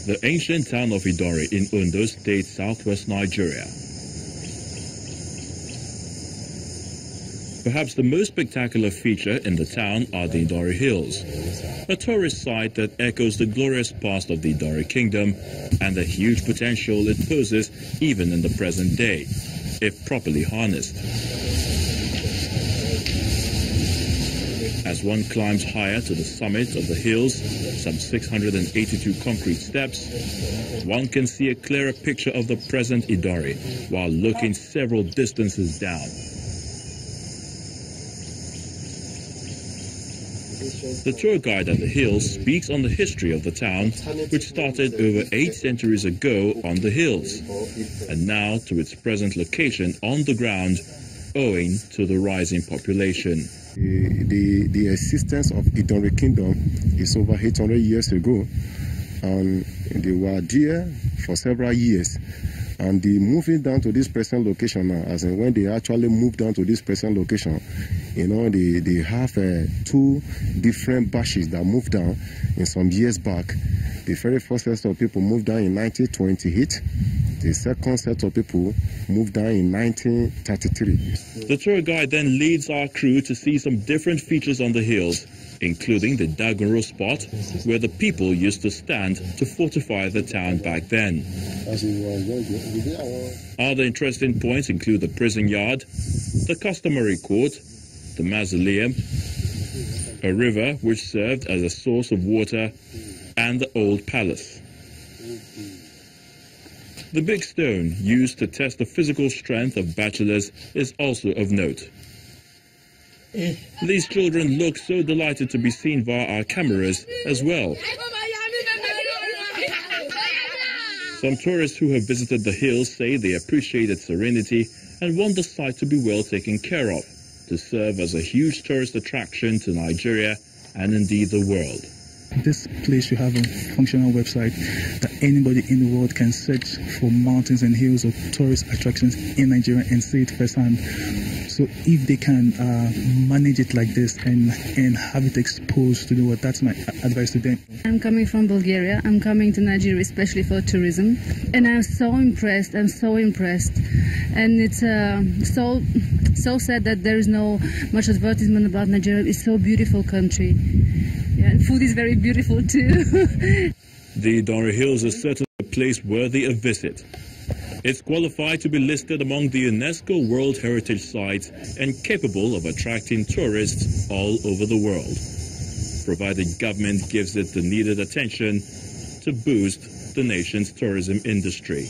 the ancient town of Idanre in Ondo State, southwest Nigeria. Perhaps the most spectacular feature in the town are the Idanre Hills, a tourist site that echoes the glorious past of the Idanre kingdom and the huge potential it poses even in the present day, if properly harnessed. As one climbs higher to the summit of the hills, some 682 concrete steps, one can see a clearer picture of the present Idanre while looking several distances down. The tour guide at the hills speaks on the history of the town, which started over 8 centuries ago on the hills, and now to its present location on the ground, owing to the rising population. The existence of Idanre Kingdom is over 800 years ago, and they were there for several years. And the moving down to this present location now, as in when they actually moved down to this present location, you know, they have 2 different batches that moved down in some years back. The very first set of people moved down in 1928. The second set of people moved down in 1933. The tour guide then leads our crew to see some different features on the hills, including the Dagunro spot, where the people used to stand to fortify the town back then. Other interesting points include the prison yard, the customary court, the mausoleum, a river which served as a source of water, and the old palace. The big stone used to test the physical strength of bachelors is also of note. These children look so delighted to be seen via our cameras as well. Some tourists who have visited the hills say they appreciate its serenity and want the site to be well taken care of, to serve as a huge tourist attraction to Nigeria and indeed the world. This place should have a functional website that anybody in the world can search for mountains and hills or tourist attractions in Nigeria and see it firsthand. So if they can manage it like this and have it exposed to the world, that's my advice to them. I'm coming from Bulgaria. I'm coming to Nigeria especially for tourism. And I'm so impressed. I'm so impressed. And it's so sad that there is no much advertisement about Nigeria. It's so beautiful country. Yeah, and food is very beautiful too. The Idanre Hills is certainly a place worthy of visit. It's qualified to be listed among the UNESCO World Heritage Sites and capable of attracting tourists all over the world, provided government gives it the needed attention to boost the nation's tourism industry.